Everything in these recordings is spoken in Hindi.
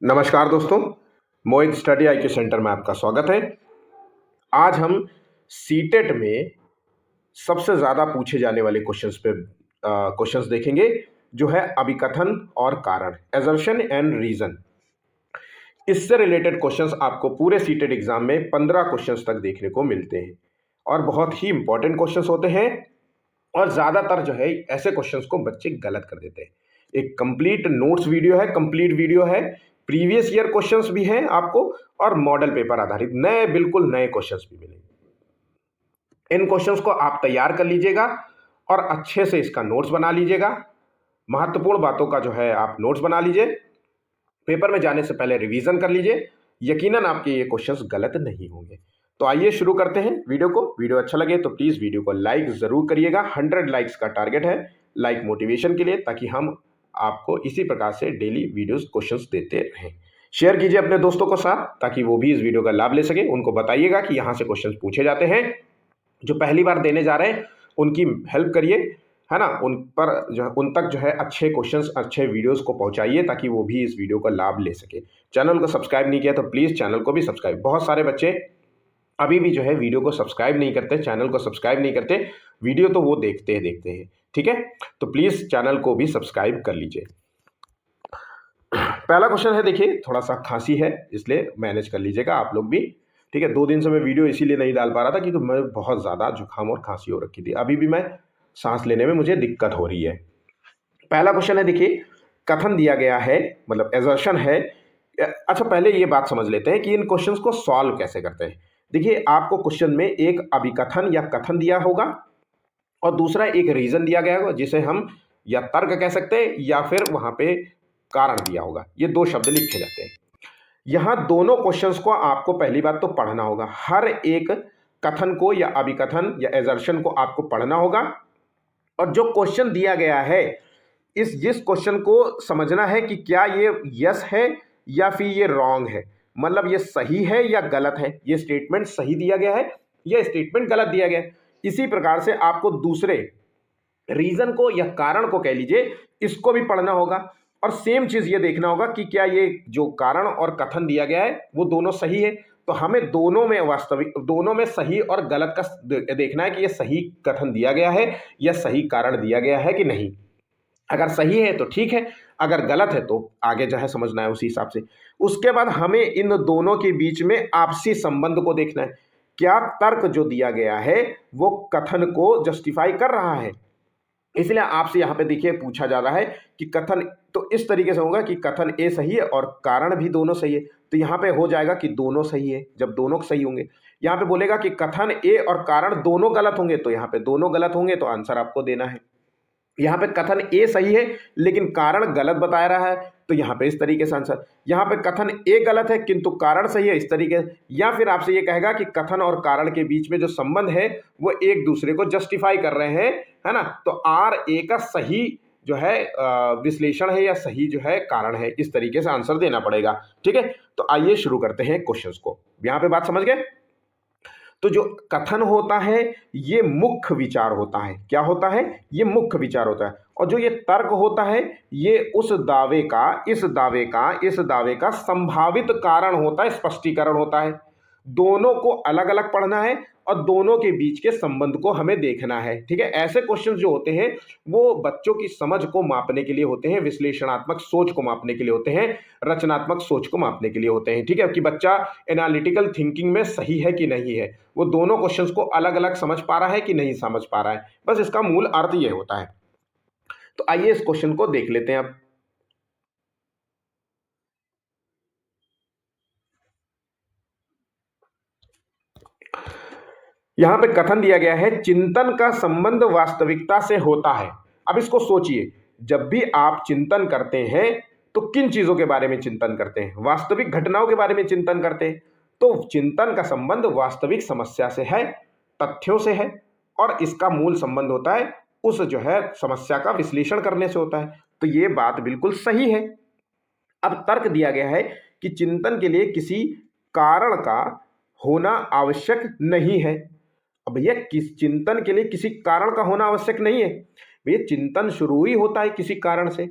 नमस्कार दोस्तों, मोहित स्टडी आईक्यू सेंटर में आपका स्वागत है। आज हम सीटेट में सबसे ज़्यादा पूछे जाने वाले क्वेश्चंस पे क्वेश्चंस देखेंगे, जो है अभिकथन और कारण, एजर्शन एंड रीजन। इससे रिलेटेड क्वेश्चंस आपको पूरे सीटेट एग्जाम में 15 क्वेश्चंस तक देखने को मिलते हैं और बहुत ही इंपॉर्टेंट क्वेश्चंस होते हैं। और ज़्यादातर जो है ऐसे क्वेश्चंस को बच्चे गलत कर देते हैं। एक कंप्लीट नोट्स वीडियो है, कंप्लीट वीडियो है, प्रीवियस ईयर क्वेश्चंस भी हैं आपको और मॉडल पेपर आधारित नए, बिल्कुल नए क्वेश्चंस भी मिलेंगे। इन क्वेश्चंस को आप तैयार कर लीजिएगा और अच्छे से इसका नोट्स बना लीजिएगा। महत्वपूर्ण बातों का जो है आप नोट्स बना लीजिए, पेपर में जाने से पहले रिवीजन कर लीजिए। यकीनन आपके ये क्वेश्चंस गलत नहीं होंगे। तो आइए शुरू करते हैं वीडियो को। वीडियो अच्छा लगे तो प्लीज़ वीडियो को लाइक ज़रूर करिएगा। 100 लाइक्स का टारगेट है, लाइक मोटिवेशन के लिए, ताकि हम आपको इसी प्रकार से डेली वीडियोस क्वेश्चंस देते रहें। शेयर कीजिए अपने दोस्तों को साथ, ताकि वो भी इस वीडियो का लाभ ले सके। उनको बताइएगा कि यहाँ से क्वेश्चंस पूछे जाते हैं। जो पहली बार देने जा रहे हैं उनकी हेल्प करिए, है ना। उन पर जो उन तक जो है अच्छे क्वेश्चंस, अच्छे वीडियोस को पहुंचाइए, ताकि वो भी इस वीडियो का लाभ ले सके। चैनल को सब्सक्राइब नहीं किया तो प्लीज़ चैनल को भी सब्सक्राइब। बहुत सारे बच्चे अभी भी जो है वीडियो को सब्सक्राइब नहीं करते, चैनल को सब्सक्राइब नहीं करते। वीडियो तो वो देखते हैं, ठीक है। तो प्लीज़ चैनल को भी सब्सक्राइब कर लीजिए। पहला क्वेश्चन है, देखिए थोड़ा सा खांसी है इसलिए मैनेज कर लीजिएगा आप लोग भी, ठीक है। 2 दिन से मैं वीडियो इसीलिए नहीं डाल पा रहा था क्योंकि मैं बहुत ज़्यादा जुकाम और खांसी हो रखी थी। अभी भी मैं सांस लेने में मुझे दिक्कत हो रही है। पहला क्वेश्चन है, देखिए कथन दिया गया है, मतलब एजर्शन है। अच्छा, पहले ये बात समझ लेते हैं कि इन क्वेश्चंस को सॉल्व कैसे करते हैं। देखिए आपको क्वेश्चन में एक अभिकथन या कथन दिया होगा और दूसरा एक रीजन दिया गया होगा, जिसे हम या तर्क कह सकते हैं या फिर वहां पे कारण दिया होगा। ये 2 शब्द लिखे जाते हैं। यहां दोनों क्वेश्चंस को आपको पहली बात तो पढ़ना होगा। हर एक कथन को या अभिकथन या एजर्शन को आपको पढ़ना होगा और जो क्वेश्चन दिया गया है, जिस क्वेश्चन को समझना है कि क्या ये यस है या फिर ये रॉन्ग है, मतलब ये सही है या गलत है, ये स्टेटमेंट सही दिया गया है या स्टेटमेंट गलत दिया गया है। इसी प्रकार से आपको दूसरे रीजन को या कारण को कह लीजिए, इसको भी पढ़ना होगा और सेम चीज ये देखना होगा कि क्या ये जो कारण और कथन दिया गया है वो दोनों सही है। तो हमें दोनों में दोनों में सही और गलत का देखना है कि ये सही कथन दिया गया है या सही कारण दिया गया है कि नहीं। अगर सही है तो ठीक है, अगर गलत है तो आगे जो है समझना है उसी हिसाब से। उसके बाद हमें इन दोनों के बीच में आपसी संबंध को देखना है। क्या तर्क जो दिया गया है वो कथन को जस्टिफाई कर रहा है। इसलिए आपसे यहाँ पे देखिए पूछा जा रहा है कि कथन तो इस तरीके से होगा कि कथन ए सही है और कारण भी दोनों सही है। तो यहाँ पे हो जाएगा कि दोनों सही है। जब दोनों सही होंगे, यहाँ पे बोलेगा कि कथन ए और कारण दोनों गलत होंगे, तो यहाँ पे दोनों गलत होंगे, तो आंसर आपको देना है। यहाँ पे कथन ए सही है लेकिन कारण गलत बता रहा है, तो यहाँ पे इस तरीके से आंसर। यहाँ पे कथन ए गलत है किंतु कारण सही है, इस तरीके से। या फिर आपसे ये कहेगा कि कथन और कारण के बीच में जो संबंध है वो एक दूसरे को जस्टिफाई कर रहे हैं, है ना। तो आर ए का सही जो है विश्लेषण है या सही जो है कारण है, इस तरीके से आंसर देना पड़ेगा, ठीक है। तो आइए शुरू करते हैं क्वेश्चंस को। यहाँ पे बात समझ गए। तो जो कथन होता है ये मुख्य विचार होता है। क्या होता है? ये मुख्य विचार होता है। और जो ये तर्क होता है ये उस दावे का, इस दावे का संभावित कारण होता है, स्पष्टीकरण होता है। दोनों को अलग अलग पढ़ना है और दोनों के बीच के संबंध को हमें देखना है, ठीक है। ऐसे क्वेश्चंस जो होते हैं वो बच्चों की समझ को मापने के लिए होते हैं, विश्लेषणात्मक सोच को मापने के लिए होते हैं, रचनात्मक सोच को मापने के लिए होते हैं, ठीक है। कि बच्चा एनालिटिकल थिंकिंग में सही है कि नहीं है, वो दोनों क्वेश्चंस को अलग अलग समझ पा रहा है कि नहीं समझ पा रहा है, बस इसका मूल अर्थ ये होता है। तो आइए इस क्वेश्चन को देख लेते हैं अब। यहां पे कथन दिया गया है, चिंतन का संबंध वास्तविकता से होता है। अब इसको सोचिए, जब भी आप चिंतन करते हैं तो किन चीजों के बारे में चिंतन करते हैं? वास्तविक घटनाओं के बारे में चिंतन करते हैं। तो चिंतन का संबंध वास्तविक समस्या से है, तथ्यों से है, और इसका मूल संबंध होता है उस जो है समस्या का विश्लेषण करने से होता है। तो ये बात बिल्कुल सही है। अब तर्क दिया गया है कि चिंतन के लिए किसी कारण का होना आवश्यक नहीं है। अब भैया किस चिंतन के लिए किसी कारण का होना आवश्यक नहीं है। भैया चिंतन शुरू ही होता है किसी कारण से,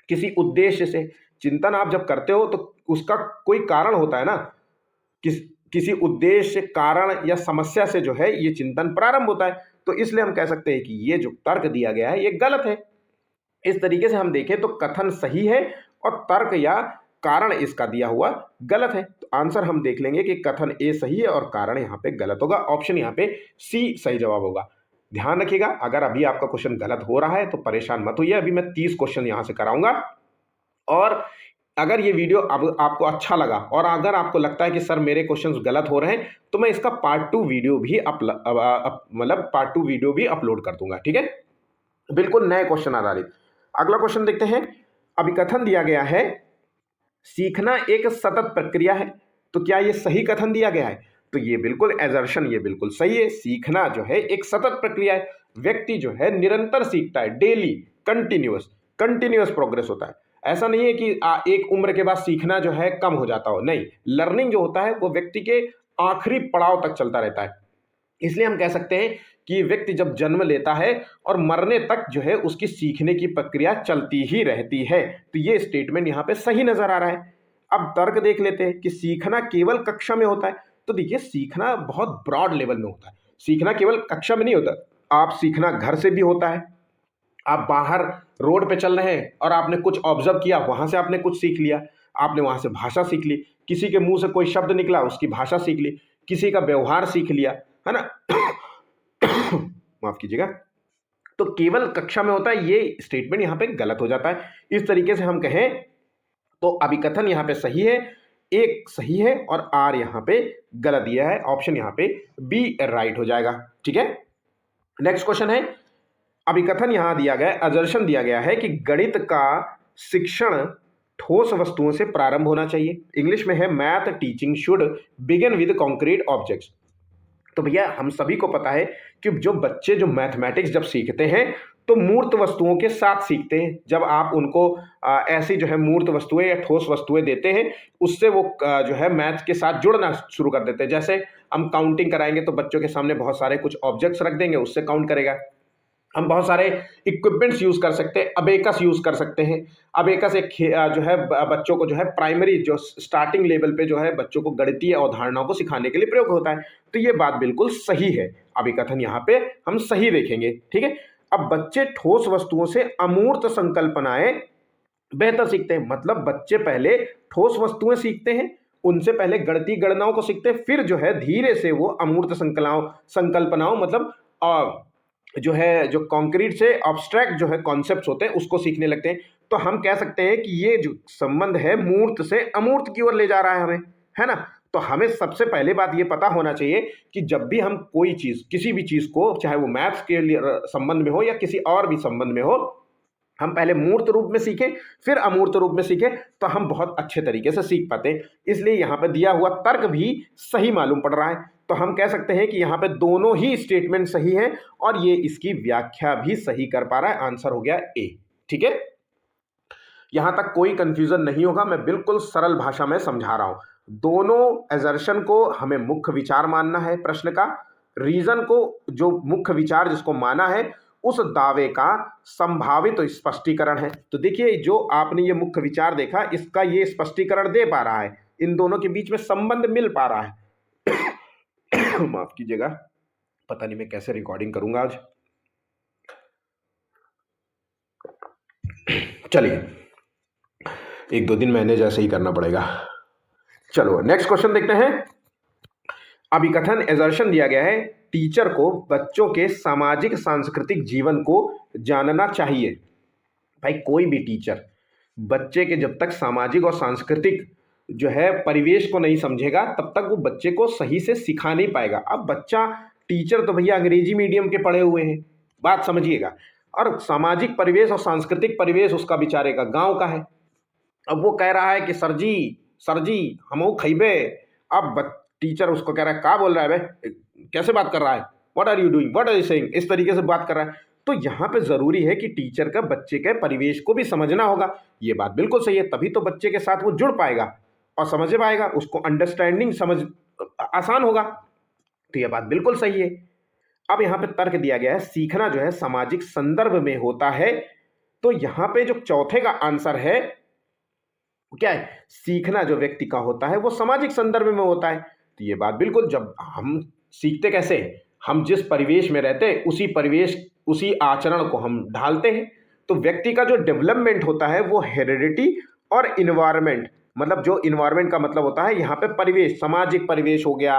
किसी उद्देश्य से। चिंतन आप जब करते हो तो उसका कोई कारण होता है ना, किसी उद्देश्य, कारण या समस्या से जो है ये चिंतन प्रारंभ होता है। तो इसलिए हम कह सकते हैं कि ये जो तर्क दिया गया है ये गलत है। इस तरीके से हम देखें तो कथन सही है और तर्क या कारण इसका दिया हुआ गलत है। तो आंसर हम देख लेंगे कि कथन ए सही है और कारण यहाँ पे गलत होगा। ऑप्शन यहाँ पे सी सही जवाब होगा। ध्यान रखिएगा, अगर अभी आपका क्वेश्चन गलत हो रहा है तो परेशान मत होइए, अभी मैं 30 क्वेश्चन यहाँ से कराऊंगा। और अगर ये वीडियो अब आपको अच्छा लगा और अगर आपको लगता है कि सर मेरे क्वेश्चंस गलत हो रहे हैं, तो मैं इसका पार्ट 2 वीडियो भी पार्ट 2 वीडियो भी अपलोड कर दूंगा, ठीक है, बिल्कुल नए क्वेश्चन आधारित। अगला क्वेश्चन देखते हैं। अभिकथन दिया गया है सीखना एक सतत प्रक्रिया है, तो क्या ये सही कथन दिया गया है? तो ये बिल्कुल एजर्शन, ये बिल्कुल सही है। सीखना जो है एक सतत प्रक्रिया है, व्यक्ति जो है निरंतर सीखता है, डेली कंटिन्यूअस प्रोग्रेस होता है। ऐसा नहीं है कि एक उम्र के बाद सीखना जो है कम हो जाता हो, नहीं, लर्निंग जो होता है वो व्यक्ति के आखिरी पड़ाव तक चलता रहता है। इसलिए हम कह सकते हैं कि व्यक्ति जब जन्म लेता है और मरने तक जो है उसकी सीखने की प्रक्रिया चलती ही रहती है। तो ये स्टेटमेंट यहाँ पे सही नजर आ रहा है। अब तर्क देख लेते हैं कि सीखना केवल कक्षा में होता है। तो देखिए, सीखना बहुत ब्रॉड लेवल में होता है, सीखना केवल कक्षा में नहीं होता, आप सीखना घर से भी होता है। आप बाहर रोड पे चल रहे हैं और आपने कुछ ऑब्जर्व किया, वहां से आपने कुछ सीख लिया, आपने वहां से भाषा सीख ली, किसी के मुंह से कोई शब्द निकला उसकी भाषा सीख ली, किसी का व्यवहार सीख लिया, है ना। माफ कीजिएगा। तो केवल कक्षा में होता है, ये स्टेटमेंट यहां पे गलत हो जाता है। इस तरीके से हम कहें तो अभिकथन यहां पे सही है, एक सही है और आर यहां पे गलत दिया है। ऑप्शन यहां पे बी राइट हो जाएगा, ठीक है। नेक्स्ट क्वेश्चन है, अभिकथन यहां दिया गया, अजर्शन दिया गया है कि गणित का शिक्षण ठोस वस्तुओं से प्रारंभ होना चाहिए। इंग्लिश में है math teaching should begin with concrete objects. तो भैया हम सभी को पता है कि जो बच्चे जो मैथमेटिक्स जब सीखते हैं तो मूर्त वस्तुओं के साथ सीखते हैं। जब आप उनको ऐसी जो है मूर्त वस्तुएं या ठोस वस्तुएं देते हैं, उससे वो जो है मैथ के साथ जुड़ना शुरू कर देते हैं। जैसे हम काउंटिंग कराएंगे तो बच्चों के सामने बहुत सारे कुछ ऑब्जेक्ट्स रख देंगे, उससे काउंट करेगा। हम बहुत सारे इक्विपमेंट्स यूज कर सकते हैं, अबेकस यूज कर सकते हैं। अबेकस एक जो है बच्चों को जो है प्राइमरी जो स्टार्टिंग लेवल पे जो है बच्चों को गणितीय अवधारणाओं को सिखाने के लिए प्रयोग होता है। तो ये बात बिल्कुल सही है, अभिकथन यहाँ पे हम सही देखेंगे, ठीक है। अब बच्चे ठोस वस्तुओं से अमूर्त संकल्पनाएं बेहतर सीखते हैं, मतलब बच्चे पहले ठोस वस्तुएं सीखते हैं, उनसे पहले गणितीय गणनाओं को सीखते हैं, फिर जो है धीरे से वो अमूर्त संकल्पनाओं मतलब जो है जो कंक्रीट से ऑब्स्ट्रैक्ट जो है कॉन्सेप्ट्स होते हैं उसको सीखने लगते हैं। तो हम कह सकते हैं कि ये जो संबंध है मूर्त से अमूर्त की ओर ले जा रहा है हमें, है ना। तो हमें सबसे पहले बात ये पता होना चाहिए कि जब भी हम कोई चीज, किसी भी चीज को, चाहे वो मैथ्स के लिए संबंध में हो या किसी और भी संबंध में हो, हम पहले मूर्त रूप में सीखें फिर अमूर्त रूप में सीखें, तो हम बहुत अच्छे तरीके से सीख पाते हैं। इसलिए यहाँ पे दिया हुआ तर्क भी सही मालूम पड़ रहा है। तो हम कह सकते हैं कि यहाँ पे दोनों ही स्टेटमेंट सही है और ये इसकी व्याख्या भी सही कर पा रहा है। आंसर हो गया ए, ठीक है। यहां तक कोई कंफ्यूजन नहीं होगा, मैं बिल्कुल सरल भाषा में समझा रहा हूं। दोनों एजर्शन को हमें मुख्य विचार मानना है, प्रश्न का रीजन को जो मुख्य विचार जिसको माना है उस दावे का संभावित स्पष्टीकरण है। तो देखिए, जो आपने ये मुख्य विचार देखा इसका ये स्पष्टीकरण दे पा रहा है, इन दोनों के बीच में संबंध मिल पा रहा है। माफ कीजिएगा, पता नहीं मैं कैसे रिकॉर्डिंग करूंगा आज। चलिए, एक दो दिन मैंने जैसे ही करना पड़ेगा। चलो नेक्स्ट क्वेश्चन देखते हैं। अभिकथन एजर्शन दिया गया है, टीचर को बच्चों के सामाजिक सांस्कृतिक जीवन को जानना चाहिए। भाई कोई भी टीचर बच्चे के जब तक सामाजिक और सांस्कृतिक जो है परिवेश को नहीं समझेगा तब तक वो बच्चे को सही से सिखा नहीं पाएगा। अब बच्चा, टीचर तो भैया अंग्रेजी मीडियम के पढ़े हुए हैं, बात समझिएगा, और सामाजिक परिवेश और सांस्कृतिक परिवेश उसका बेचारे का गांव का है। अब वो कह रहा है कि सर जी हम खइबे। अब टीचर उसको कह रहा है, क्या बोल रहा है बे, कैसे बात कर रहा है, what are you doing, what are you saying, इस तरीके से बात कर रहा है। तो यहाँ पे जरूरी है कि टीचर का बच्चे के परिवेश को भी समझना होगा। ये बात बिल्कुल सही है, तभी तो बच्चे के साथ वो जुड़ पाएगा और समझ पाएगा, उसको अंडरस्टैंडिंग समझ आसान होगा। तो यह बात बिल्कुल सही है। अब यहाँ पे तर्क दिया गया है, सीखना जो है सामाजिक संदर्भ में होता है। तो यहाँ पे जो चौथे का आंसर है क्या है, सीखना जो व्यक्ति का होता है वो सामाजिक संदर्भ में होता है। तो ये बात बिल्कुल, जब हम सीखते कैसे, हम जिस परिवेश में रहते हैं उसी परिवेश उसी आचरण को हम ढालते हैं। तो व्यक्ति का जो डेवलपमेंट होता है वो हेरिडिटी और इन्वायरमेंट, मतलब जो इन्वायरमेंट का मतलब होता है यहाँ पे परिवेश, सामाजिक परिवेश हो गया,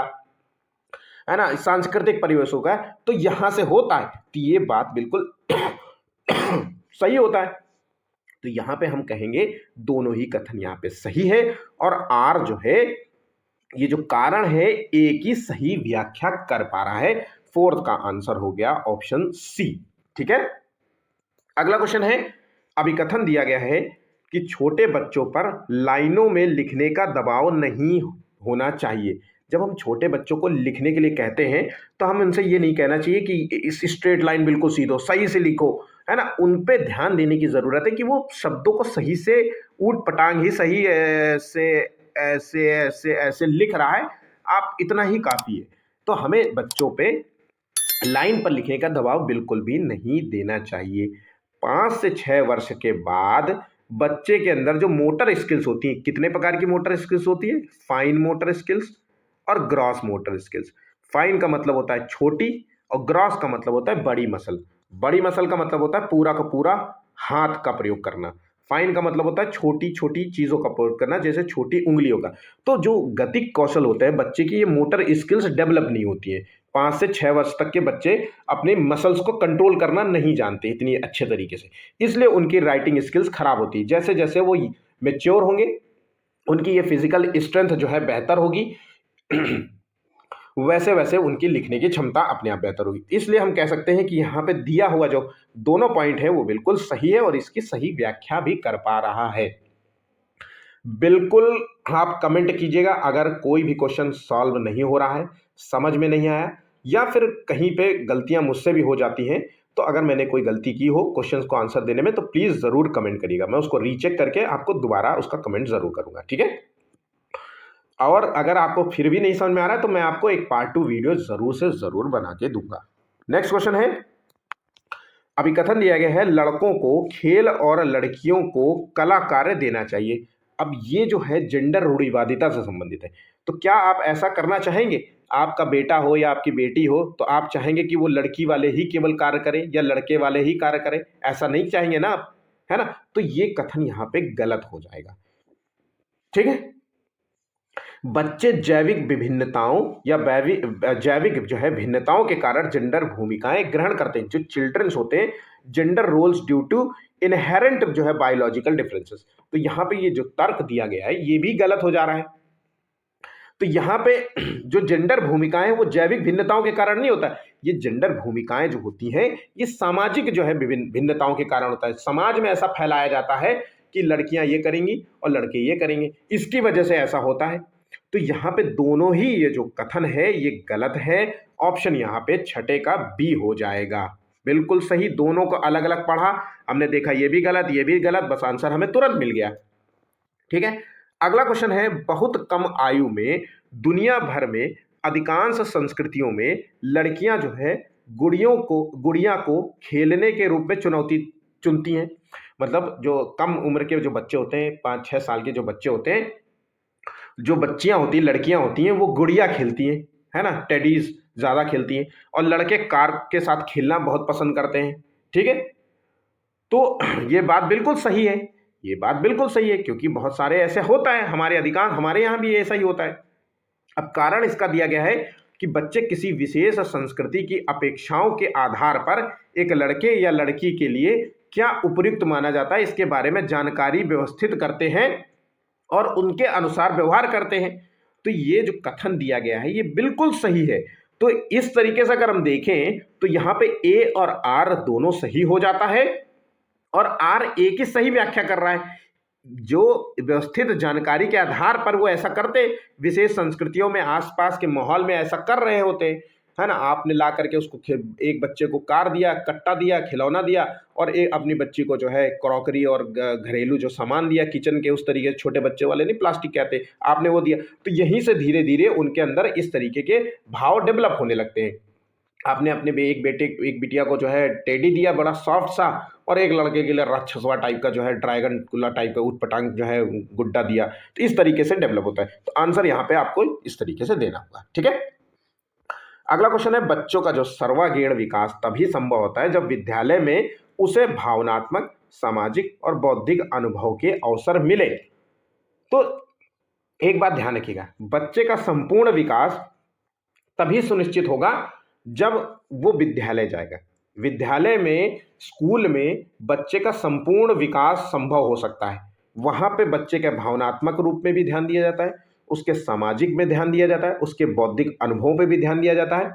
है ना, सांस्कृतिक परिवेश हो गया, तो यहाँ से होता है। तो ये बात बिल्कुल सही होता है। तो यहाँ पे हम कहेंगे दोनों ही कथन यहाँ पे सही है, और आर जो है ये जो कारण है ए की सही व्याख्या कर पा रहा है। फोर्थ का आंसर हो गया ऑप्शन सी। ठीक है, अगला क्वेश्चन है, अभी कथन दिया गया है कि छोटे बच्चों पर लाइनों में लिखने का दबाव नहीं होना चाहिए। जब हम छोटे बच्चों को लिखने के लिए कहते हैं तो हम उनसे ये नहीं कहना चाहिए कि इस स्ट्रेट लाइन बिल्कुल सीधो सही से लिखो, है ना। उन पे ध्यान देने की जरूरत है कि वो शब्दों को सही से ऊट पटांग ही सही ऐसे ऐसे ऐसे ऐसे लिख रहा है, आप इतना ही काफी है। तो हमें बच्चों पे लाइन पर लिखने का दबाव बिल्कुल भी नहीं देना चाहिए। 5 से 6 वर्ष के बाद बच्चे के अंदर जो मोटर स्किल्स होती हैं, कितने प्रकार की मोटर स्किल्स होती है, फाइन मोटर स्किल्स और ग्रॉस मोटर स्किल्स। फाइन का मतलब होता है छोटी, और ग्रॉस का मतलब होता है बड़ी मसल। बड़ी मसल का मतलब होता है पूरा का पूरा हाथ का प्रयोग करना। फाइन का मतलब होता है छोटी छोटी चीजों का प्रयोग करना, जैसे छोटी उंगलियों का। तो जो गतिक कौशल होते हैं बच्चे की, ये मोटर स्किल्स डेवलप नहीं होती है। 5 से 6 वर्ष तक के बच्चे अपने मसल्स को कंट्रोल करना नहीं जानते इतनी अच्छे तरीके से, इसलिए उनकी राइटिंग स्किल्स खराब होती है। जैसे जैसे वो मेच्योर होंगे उनकी ये फिजिकल स्ट्रेंथ जो है बेहतर होगी वैसे वैसे उनकी लिखने की क्षमता अपने आप बेहतर होगी। इसलिए हम कह सकते हैं कि यहाँ पे दिया हुआ जो दोनों पॉइंट है वो बिल्कुल सही है, और इसकी सही व्याख्या भी कर पा रहा है। बिल्कुल आप कमेंट कीजिएगा अगर कोई भी क्वेश्चन सॉल्व नहीं हो रहा है, समझ में नहीं आया, या फिर कहीं पे गलतियां मुझसे भी हो जाती हैं। तो अगर मैंने कोई गलती की हो क्वेश्चंस को आंसर देने में तो प्लीज़ ज़रूर कमेंट करिएगा, मैं उसको रीचेक करके आपको दोबारा उसका कमेंट ज़रूर करूँगा। ठीक है, और अगर आपको फिर भी नहीं समझ में आ रहा है तो मैं आपको एक पार्ट 2 वीडियो ज़रूर से ज़रूर बना के दूंगा। नेक्स्ट क्वेश्चन है, अभी कथन दिया गया है लड़कों को खेल और लड़कियों को कला कार्य देना चाहिए। अब ये जो है जेंडर रूढ़िवादिता से संबंधित है। तो क्या आप ऐसा करना चाहेंगे, आपका बेटा हो या आपकी बेटी हो तो आप चाहेंगे कि वो लड़की वाले ही केवल कार्य करें या लड़के वाले ही कार्य करें? ऐसा नहीं चाहेंगे ना आप, है ना। तो ये कथन यहाँ पे गलत हो जाएगा। ठीक है, बच्चे जैविक विभिन्नताओं या जैविक जो है भिन्नताओं के कारण जेंडर भूमिकाएं ग्रहण करते हैं। जो चिल्ड्रंस होते हैं, gender roles due to inherent जो है बायोलॉजिकल डिफरेंसेस। तो यहाँ पे ये जो तर्क दिया गया है ये भी गलत हो जा रहा है। तो यहाँ पे जो जेंडर भूमिकाएं वो जैविक भिन्नताओं के कारण नहीं होता है। ये जेंडर भूमिकाएं जो होती हैं ये सामाजिक जो है विभिन्न भिन्नताओं के कारण होता है। समाज में ऐसा फैलाया जाता है कि लड़कियां ये करेंगी और लड़के ये करेंगे, इसकी वजह से ऐसा होता है। तो यहाँ पे दोनों ही ये जो कथन है ये गलत है। ऑप्शन यहाँ पे छठे का बी हो जाएगा। बिल्कुल सही, दोनों को अलग अलग पढ़ा, हमने देखा ये भी गलत ये भी गलत, बस आंसर हमें तुरंत मिल गया। ठीक है, अगला क्वेश्चन है, बहुत कम आयु में दुनिया भर में अधिकांश संस्कृतियों में लड़कियां जो है गुड़िया को खेलने के रूप में चुनौती चुनती हैं। मतलब जो कम उम्र के जो बच्चे होते हैं, 5-6 साल के जो बच्चे होते हैं, जो बच्चियां होती हैं लड़कियां होती हैं वो गुड़िया खेलती हैं, है ना, टेडीज ज़्यादा खेलती हैं, और लड़के कार के साथ खेलना बहुत पसंद करते हैं। ठीक है, तो ये बात बिल्कुल सही है, ये बात बिल्कुल सही है, क्योंकि बहुत सारे ऐसे होता है, हमारे अधिकांश हमारे यहाँ भी ऐसा ही होता है। अब कारण इसका दिया गया है कि बच्चे किसी विशेष संस्कृति की अपेक्षाओं के आधार पर एक लड़के या लड़की के लिए क्या उपयुक्त माना जाता है इसके बारे में जानकारी व्यवस्थित करते हैं और उनके अनुसार व्यवहार करते हैं। तो ये जो कथन दिया गया है ये बिल्कुल सही है। तो इस तरीके से अगर हम देखें तो यहाँ पे ए और आर दोनों सही हो जाता है, और आर ए की सही व्याख्या कर रहा है। जो व्यवस्थित जानकारी के आधार पर वो ऐसा करते, विशेष संस्कृतियों में आसपास के माहौल में ऐसा कर रहे होते, है ना। आपने ला करके उसको एक बच्चे को कार दिया, कट्टा दिया, खिलौना दिया, और एक अपनी बच्ची को जो है क्रॉकरी और घरेलू जो सामान दिया किचन के, उस तरीके से छोटे बच्चे वाले नहीं प्लास्टिक कहते, आपने वो दिया। तो यहीं से धीरे धीरे उनके अंदर इस तरीके के भाव डेवलप होने लगते हैं। आपने अपने एक बिटिया को जो है टेडी दिया बड़ा सॉफ्ट सा, और एक लड़के के लिए राक्षसवा टाइप का जो है ड्रैगन कुल्ला टाइप का ऊटपटांग जो है गुड्डा दिया, तो इस तरीके से डेवलप होता है। तो आंसर यहाँ पे आपको इस तरीके से देना होगा, ठीक है। अगला क्वेश्चन है, बच्चों का जो सर्वांगीण विकास तभी संभव होता है जब विद्यालय में उसे भावनात्मक, सामाजिक और बौद्धिक अनुभव के अवसर मिले। तो एक बात ध्यान रखिएगा, बच्चे का संपूर्ण विकास तभी सुनिश्चित होगा जब वो विद्यालय जाएगा। विद्यालय में, स्कूल में बच्चे का संपूर्ण विकास संभव हो सकता है। वहां पे बच्चे के भावनात्मक रूप में भी ध्यान दिया जाता है, उसके सामाजिक में ध्यान दिया जाता है, उसके बौद्धिक अनुभवों पे भी ध्यान दिया जाता है,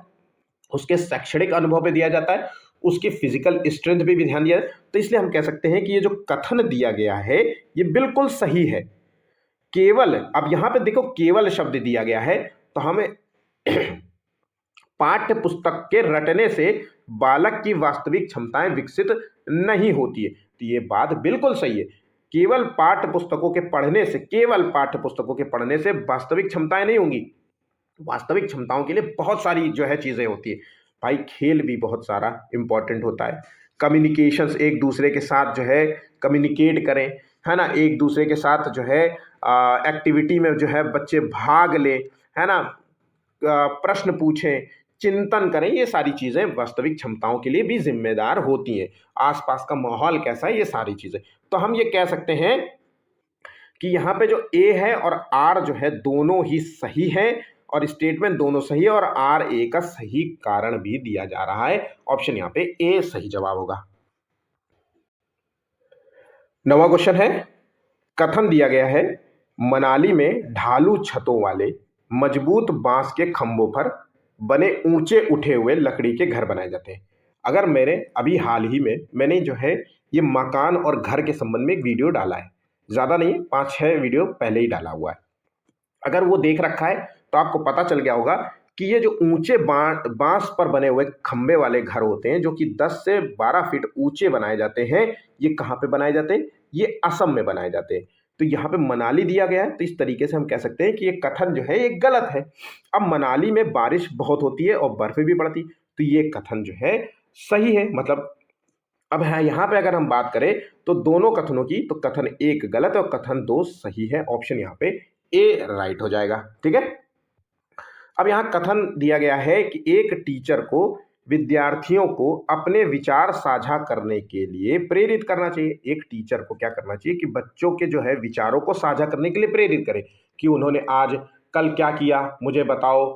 उसके शैक्षणिक अनुभव पे दिया जाता है, उसकी फिजिकल स्ट्रेंथ पे भी ध्यान दिया जाता है। तो इसलिए हम कह सकते हैं कि ये जो कथन दिया गया है ये बिल्कुल सही है। केवल, अब यहां पे देखो केवल शब्द दिया गया है, तो हमें पाठ्य पुस्तक के रटने से बालक की वास्तविक क्षमताएं विकसित नहीं होती है। तो ये बात बिल्कुल सही है, केवल पाठ्य पुस्तकों के पढ़ने से, केवल पाठ्य पुस्तकों के पढ़ने से वास्तविक क्षमताएं नहीं होंगी। वास्तविक क्षमताओं के लिए बहुत सारी जो है चीजें होती है भाई, खेल भी बहुत सारा इंपॉर्टेंट होता है, कम्युनिकेशंस, एक दूसरे के साथ जो है कम्युनिकेट करें, है ना, एक दूसरे के साथ जो है एक्टिविटी में जो है बच्चे भाग लें, है ना, प्रश्न पूछें, चिंतन करें, ये सारी चीज़ें वास्तविक क्षमताओं के लिए भी जिम्मेदार होती हैं। आसपास का माहौल कैसा है, ये सारी चीज़ें। तो हम ये कह सकते हैं कि यहाँ पे जो ए है और आर जो है दोनों ही सही है, और स्टेटमेंट दोनों सही है, और आर ए का सही कारण भी दिया जा रहा है। ऑप्शन यहाँ पे ए सही जवाब होगा। 9वां क्वेश्चन है, कथन दिया गया है, मनाली में ढालू छतों वाले मजबूत बांस के खंभों पर बने ऊंचे उठे हुए लकड़ी के घर बनाए जाते हैं। अगर मेरे अभी हाल ही में मैंने जो है ये मकान और घर के संबंध में एक वीडियो डाला है, ज़्यादा नहीं, 5-6 वीडियो पहले ही डाला हुआ है। अगर वो देख रखा है तो आपको पता चल गया होगा कि ये जो ऊंचे बांस पर बने हुए खंबे वाले घर होते हैं, जो कि 10 से 12 फीट ऊंचे बनाए जाते हैं, ये कहाँ पे बनाए जाते हैं? ये असम में बनाए जाते हैं। तो यहाँ पे मनाली दिया गया है, तो इस तरीके से हम कह सकते हैं कि ये कथन जो है ये गलत है। अब मनाली में बारिश बहुत होती है और बर्फ भी पड़ती, तो ये कथन जो है सही है। मतलब अब है यहाँ पे अगर हम बात करें तो दोनों कथनों की, तो कथन 1 गलत है और कथन 2 सही है। ऑप्शन यहाँ पे ए राइट हो जाएगा, ठीक है। अब यहाँ कथन दिया गया है कि एक टीचर को विद्यार्थियों को अपने विचार साझा करने के लिए प्रेरित करना चाहिए। एक टीचर को क्या करना चाहिए कि बच्चों के जो है विचारों को साझा करने के लिए प्रेरित करें कि उन्होंने आज कल क्या किया मुझे बताओ,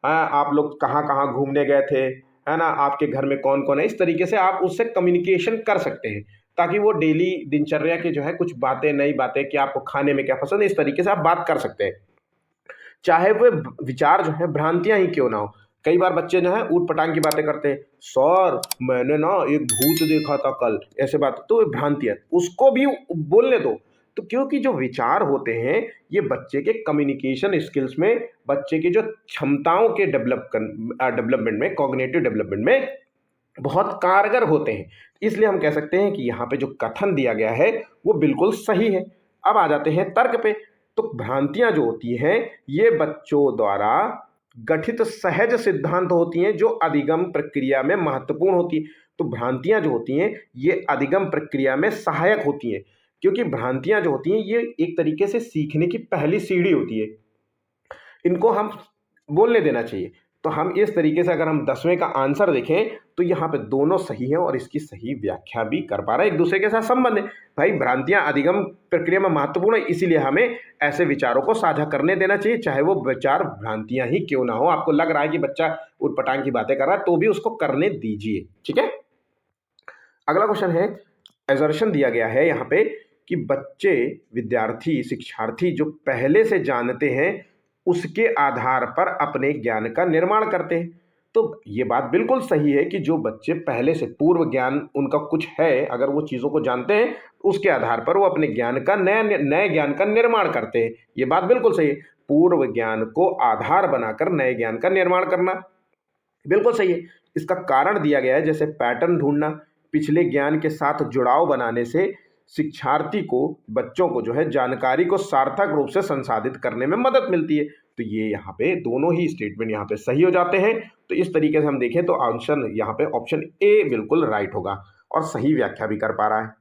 आप लोग कहाँ कहाँ घूमने गए थे, है ना, आपके घर में कौन कौन है। इस तरीके से आप उससे कम्युनिकेशन कर सकते हैं, ताकि वो डेली दिनचर्या के जो है कुछ बातें, नई बातें कि आपको खाने में क्या पसंद है, इस तरीके से आप बात कर सकते हैं, चाहे वो विचार जो है भ्रांतियां ही क्यों ना हो। कई बार बच्चे जो है ऊट पटांग की बातें करते हैं, सर मैंने ना एक भूत देखा था कल, ऐसे बात, तो भ्रांतियां, उसको भी बोलने दो। तो क्योंकि जो विचार होते हैं ये बच्चे के कम्युनिकेशन स्किल्स में, बच्चे की जो क्षमताओं के डेवलपमेंट में, कॉग्निटिव डेवलपमेंट में बहुत कारगर होते हैं। इसलिए हम कह सकते हैं कि यहाँ पे जो कथन दिया गया है वो बिल्कुल सही है। अब आ जाते हैं तर्क पे। तो भ्रांतियां जो होती हैं ये बच्चों द्वारा गठित सहज सिद्धांत होती हैं जो अधिगम प्रक्रिया में महत्वपूर्ण होती है। तो भ्रांतियां जो होती हैं ये अधिगम प्रक्रिया में सहायक होती हैं, क्योंकि भ्रांतियां जो होती हैं ये एक तरीके से सीखने की पहली सीढ़ी होती है, इनको हम बोलने देना चाहिए। तो हम इस तरीके से अगर हम 10वें का आंसर देखें तो यहाँ पे दोनों सही हैं और इसकी सही व्याख्या भी कर पा रहे हैं, एक दूसरे के साथ संबंध है। भाई भ्रांतियां अधिगम प्रक्रिया में महत्वपूर्ण है, इसीलिए हमें ऐसे विचारों को साझा करने देना चाहिए, चाहे वो विचार भ्रांतियां ही क्यों ना हो। आपको लग रहा है कि बच्चा उटपटांग की बातें कर रहा है तो भी उसको करने दीजिए, ठीक है। अगला क्वेश्चन है, एजर्शन दिया गया है यहाँ पे कि बच्चे, विद्यार्थी, शिक्षार्थी जो पहले से जानते हैं उसके आधार पर अपने ज्ञान का निर्माण करते हैं। तो ये बात बिल्कुल सही है कि जो बच्चे पहले से पूर्व ज्ञान उनका कुछ है, अगर वो चीज़ों को जानते हैं उसके आधार पर वो अपने ज्ञान का नए ज्ञान का निर्माण करते हैं। ये बात बिल्कुल सही है, पूर्व ज्ञान को आधार बनाकर नए ज्ञान का निर्माण करना बिल्कुल सही है। इसका कारण दिया गया है, जैसे पैटर्न ढूंढना, पिछले ज्ञान के साथ जुड़ाव बनाने से शिक्षार्थी को, बच्चों को जो है जानकारी को सार्थक रूप से संसाधित करने में मदद मिलती है। तो ये यहाँ पे दोनों ही स्टेटमेंट यहाँ पे सही हो जाते हैं। तो इस तरीके से हम देखें तो आंसर यहाँ पे ऑप्शन ए बिल्कुल राइट होगा और सही व्याख्या भी कर पा रहा है।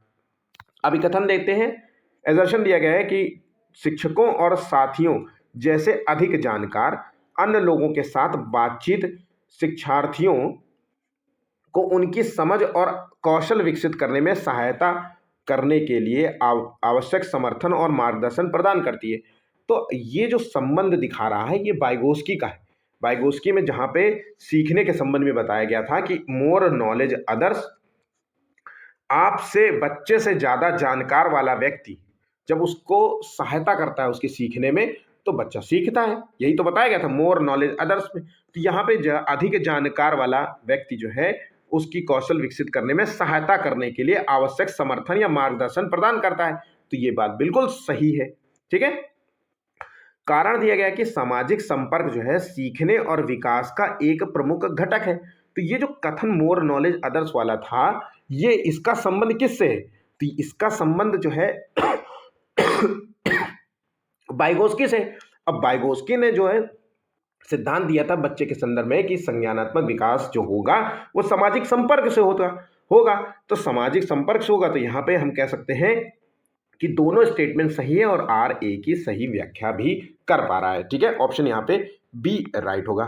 अभी कथन देखते हैं। एजर्शन दिया गया है कि शिक्षकों और साथियों जैसे अधिक जानकार अन्य लोगों के साथ बातचीत शिक्षार्थियों को उनकी समझ और कौशल विकसित करने में सहायता करने के लिए आवश्यक समर्थन और मार्गदर्शन प्रदान करती है। तो ये जो संबंध दिखा रहा है ये वाइगोस्की का है। वाइगोस्की में जहाँ पे सीखने के संबंध में बताया गया था कि मोर नॉलेज अदर्स, आपसे बच्चे से ज़्यादा जानकार वाला व्यक्ति जब उसको सहायता करता है उसके सीखने में तो बच्चा सीखता है। यही तो बताया गया था मोर नॉलेज अदर्स में। तो यहाँ पे अधिक जानकार वाला व्यक्ति जो है उसकी कौशल विकसित करने में सहायता करने के लिए आवश्यक समर्थन या मार्गदर्शन प्रदान करता है। तो ये बात बिल्कुल सही है। ठीक है। कारण दिया गया कि सामाजिक संपर्क जो है सीखने और विकास का एक प्रमुख घटक है। तो ये जो कथन मोर नॉलेज अदर्स वाला था ये इसका संबंध किससे है? तो इसका संबंध जो है वाइगोस्की से। अब वाइगोस्की ने जो है सिद्धांत दिया था बच्चे के संदर्भ में कि संज्ञानात्मक विकास जो होगा वो सामाजिक संपर्क से होगा। तो सामाजिक संपर्क से होगा तो यहाँ पे हम कह सकते हैं कि दोनों स्टेटमेंट सही है और आर ए की सही व्याख्या भी कर पा रहा है। ठीक है। ऑप्शन यहाँ पे बी राइट होगा।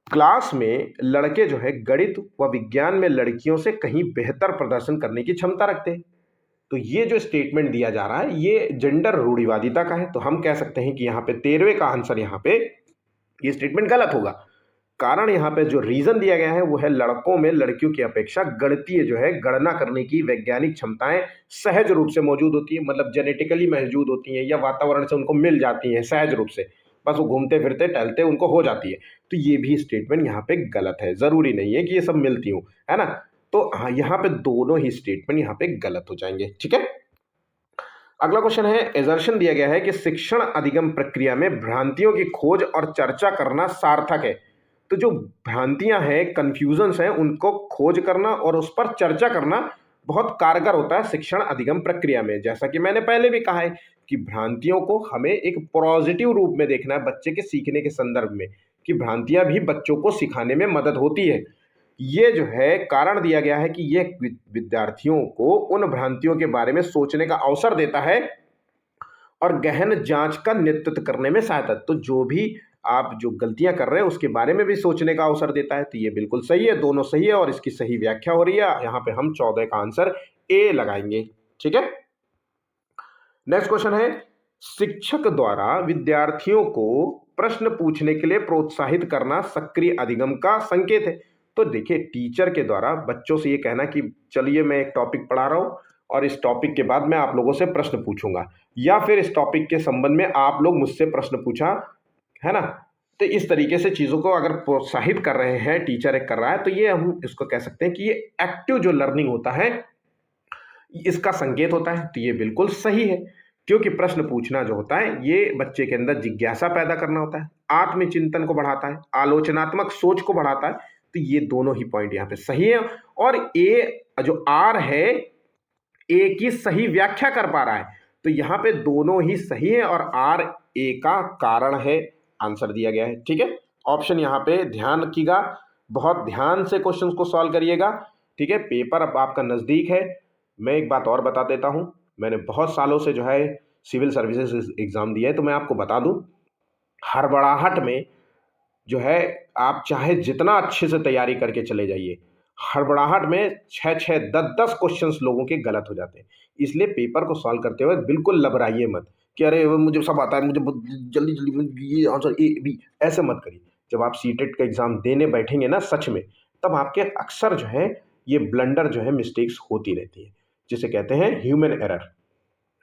क्लास में लड़के जो है गणित व विज्ञान में लड़कियों से कहीं बेहतर प्रदर्शन करने की क्षमता रखते हैं। तो ये जो स्टेटमेंट दिया जा रहा है ये जेंडर रूढ़िवादिता का है। तो हम कह सकते हैं कि यहाँ पे 13वें का आंसर यहाँ पे ये स्टेटमेंट गलत होगा। कारण यहाँ पे जो रीजन दिया गया है वो है लड़कों में लड़कियों की अपेक्षा गणितीय जो है गणना करने की वैज्ञानिक क्षमताएं सहज रूप से मौजूद होती है, मतलब जेनेटिकली मौजूद होती हैं या वातावरण से उनको मिल जाती हैं सहज रूप से, बस वो घूमते फिरते टहलते उनको हो जाती है। तो ये भी स्टेटमेंट यहाँ पे गलत है। जरूरी नहीं है कि ये सब मिलती हूँ, है ना। तो हाँ यहाँ पे दोनों ही स्टेटमेंट यहाँ पे गलत हो जाएंगे। ठीक है। अगला क्वेश्चन है। एजर्शन दिया गया है कि शिक्षण अधिगम प्रक्रिया में भ्रांतियों की खोज और चर्चा करना सार्थक है। तो जो भ्रांतियां हैं, कंफ्यूजन्स हैं, उनको खोज करना और उस पर चर्चा करना बहुत कारगर होता है शिक्षण अधिगम प्रक्रिया में। जैसा कि मैंने पहले भी कहा है कि भ्रांतियों को हमें एक पॉजिटिव रूप में देखना है बच्चे के सीखने के संदर्भ में, कि भ्रांतियां भी बच्चों को सिखाने में मदद होती है। ये जो है कारण दिया गया है कि यह विद्यार्थियों को उन भ्रांतियों के बारे में सोचने का अवसर देता है और गहन जांच का नेतृत्व करने में सहायता। तो जो भी आप जो गलतियां कर रहे हैं उसके बारे में भी सोचने का अवसर देता है। तो ये बिल्कुल सही है, दोनों सही है और इसकी सही व्याख्या हो रही है। यहाँ पे हम 14 का आंसर ए लगाएंगे। ठीक है। नेक्स्ट क्वेश्चन है। शिक्षक द्वारा विद्यार्थियों को प्रश्न पूछने के लिए प्रोत्साहित करना सक्रिय अधिगम का संकेत है। तो देखिए टीचर के द्वारा बच्चों से ये कहना कि चलिए मैं एक टॉपिक पढ़ा रहा हूँ और इस टॉपिक के बाद मैं आप लोगों से प्रश्न पूछूंगा, या फिर इस टॉपिक के संबंध में आप लोग मुझसे प्रश्न पूछा, है ना। तो इस तरीके से चीज़ों को अगर प्रोत्साहित कर रहे हैं, टीचर एक कर रहा है, तो ये हम इसको कह सकते हैं कि ये एक्टिव जो लर्निंग होता है इसका संकेत होता है। तो ये बिल्कुल सही है, क्योंकि प्रश्न पूछना जो होता है ये बच्चे के अंदर जिज्ञासा पैदा करना होता है, आत्मचिंतन को बढ़ाता है, आलोचनात्मक सोच को बढ़ाता है। तो ये दोनों ही पॉइंट यहाँ पे सही है और ए जो आर है ए की सही व्याख्या कर पा रहा है। तो यहाँ पे दोनों ही सही है और आर ए का कारण है, आंसर दिया गया है। ठीक है। ऑप्शन यहाँ पे ध्यान रखिएगा, बहुत ध्यान से क्वेश्चंस को सॉल्व करिएगा। ठीक है। पेपर अब आपका नज़दीक है। मैं एक बात और बता देता हूँ, मैंने बहुत सालों से जो है सिविल सर्विसेज एग्ज़ाम दिया है, तो मैं आपको बता दूँ हड़बड़ाहट में जो है आप चाहे जितना अच्छे से तैयारी करके चले जाइए, हड़बड़ाहट में 6-6, 10-10 क्वेश्चंस लोगों के गलत हो जाते हैं। इसलिए पेपर को सॉल्व करते हुए बिल्कुल लबराइए मत कि अरे मुझे सब आता है, मुझे जल्दी जल्दी ये आंसर ए बी, ऐसे मत करिए। जब आप सीटेट का एग्ज़ाम देने बैठेंगे ना सच में, तब आपके अक्सर जो है ये ब्लंडर जो है मिस्टेक्स होती रहती है, जिसे कहते हैं ह्यूमन एरर।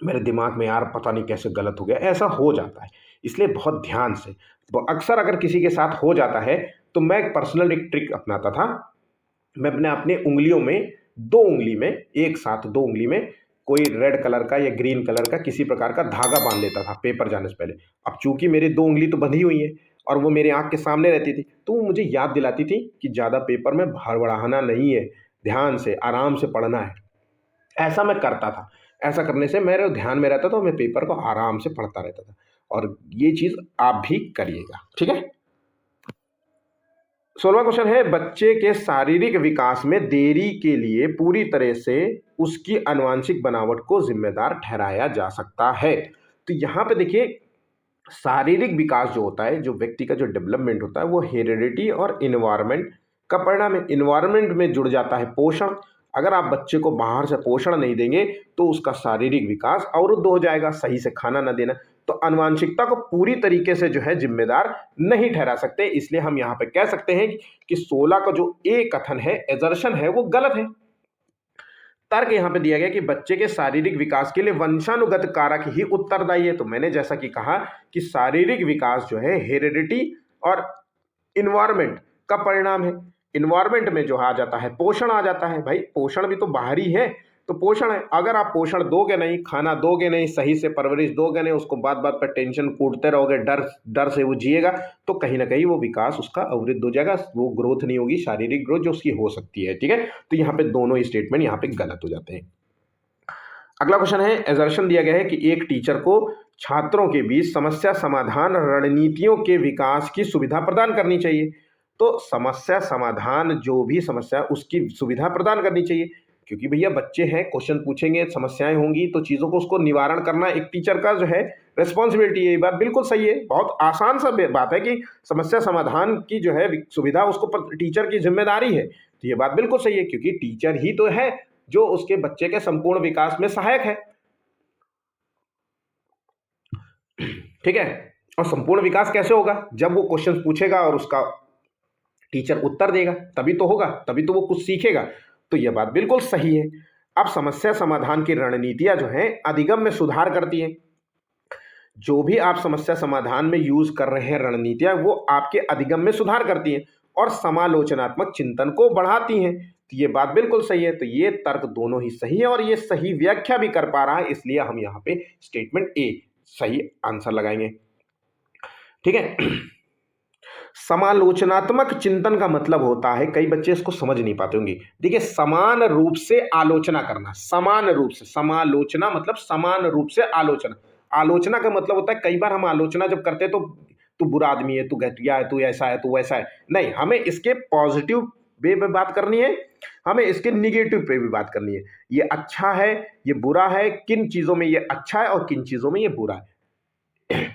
मेरे दिमाग में यार पता नहीं कैसे गलत हो गया, ऐसा हो जाता है। इसलिए बहुत ध्यान से, अक्सर अगर किसी के साथ हो जाता है तो मैं पर्सनल एक ट्रिक अपनाता था। मैं अपने उंगलियों में 2 उंगली में एक साथ 2 उंगली में कोई रेड कलर का या ग्रीन कलर का किसी प्रकार का धागा बांध लेता था पेपर जाने से पहले। अब चूंकि मेरी 2 उंगली तो बंधी हुई है और वो मेरे आँख के सामने रहती थी, तो वो मुझे याद दिलाती थी कि ज़्यादा पेपर में हड़बड़ाना नहीं है, ध्यान से आराम से पढ़ना है। ऐसा मैं करता था। ऐसा करने से मेरे ध्यान में रहता था, मैं पेपर को आराम से पढ़ता रहता था। और ये चीज़ आप भी करिएगा, ठीक है। 16वां क्वेश्चन है, बच्चे के शारीरिक विकास में देरी के लिए पूरी तरह से उसकी आनुवंशिक बनावट को जिम्मेदार ठहराया जा सकता है। तो यहाँ पे देखिए, शारीरिक विकास जो होता है, जो व्यक्ति का जो डेवलपमेंट होता है, वो हेरिडिटी और इन्वायरमेंट का परिणाम है। इन्वायरमेंट में जुड़ जाता है पोषण। अगर आप बच्चे को बाहर से पोषण नहीं देंगे तो उसका शारीरिक विकास अवरुद्ध हो जाएगा। सही से खाना न देना, तो आनुवंशिकता को पूरी तरीके से जो है जिम्मेदार नहीं ठहरा सकते। इसलिए हम यहाँ पे कह सकते हैं कि 16 का जो ए कथन है, एजर्शन है, वो गलत है। तर्क यहां पे दिया गया कि बच्चे के शारीरिक विकास के लिए वंशानुगत कारक ही उत्तरदायी है। तो मैंने जैसा कि कहा कि शारीरिक विकास जो है हेरिडिटी और इन्वायरमेंट का परिणाम है। इन्वायरमेंट में जो आ जाता है, पोषण आ जाता है। भाई पोषण भी तो बाहरी है, तो पोषण है। अगर आप पोषण दोगे नहीं, खाना दोगे नहीं, सही से परवरिश दोगे नहीं, उसको बात बात पर टेंशन कूटते रहोगे, डर डर से वो जिएगा, तो कहीं ना कहीं वो विकास उसका अवरुद्ध हो जाएगा, वो ग्रोथ नहीं होगी, शारीरिक ग्रोथ जो उसकी हो सकती है, ठीक है। तो यहाँ पे दोनों ही स्टेटमेंट यहाँ पे गलत हो जाते हैं। अगला क्वेश्चन है, एजर्शन दिया गया है कि एक टीचर को छात्रों के बीच समस्या समाधान रणनीतियों के विकास की सुविधा प्रदान करनी चाहिए। तो समस्या समाधान, जो भी समस्या, उसकी सुविधा प्रदान करनी चाहिए, क्योंकि भैया बच्चे हैं, क्वेश्चन पूछेंगे, समस्याएं होंगी, तो चीज़ों को उसको निवारण करना एक टीचर का जो है रिस्पॉन्सिबिलिटी है। ये बात बिल्कुल सही है। बहुत आसान सा बात है कि समस्या समाधान की जो है सुविधा उसको टीचर की जिम्मेदारी है। तो ये बात बिल्कुल सही है, क्योंकि टीचर ही तो है जो उसके बच्चे के संपूर्ण विकास में सहायक है, ठीक है। और संपूर्ण विकास कैसे होगा? जब वो क्वेश्चन पूछेगा और उसका टीचर उत्तर देगा, तभी तो होगा, तभी तो वो कुछ सीखेगा। तो यह बात बिल्कुल सही है। अब समस्या समाधान की रणनीतियां जो हैं अधिगम में सुधार करती हैं। जो भी आप समस्या समाधान में यूज कर रहे हैं रणनीतियां, वो आपके अधिगम में सुधार करती हैं और समालोचनात्मक चिंतन को बढ़ाती हैं। तो ये बात बिल्कुल सही है। तो ये तर्क दोनों ही सही है और ये सही व्याख्या भी कर पा रहा है, इसलिए हम यहाँ पे स्टेटमेंट ए सही आंसर लगाएंगे, ठीक है। समालोचनात्मक चिंतन का मतलब होता है, कई बच्चे इसको समझ नहीं पाते होंगे। देखिए, समान रूप से आलोचना करना, समान रूप से, समालोचना मतलब समान रूप से आलोचना। आलोचना का मतलब होता है, कई बार हम आलोचना जब करते हैं तो तू बुरा आदमी है, तू घटिया है, तू ऐसा है, तू वैसा है। नहीं, हमें इसके पॉजिटिव वे में बात करनी है, हमें इसके निगेटिव पे भी बात करनी है। ये अच्छा है, ये बुरा है, किन चीजों में ये अच्छा है और किन चीजों में ये बुरा है।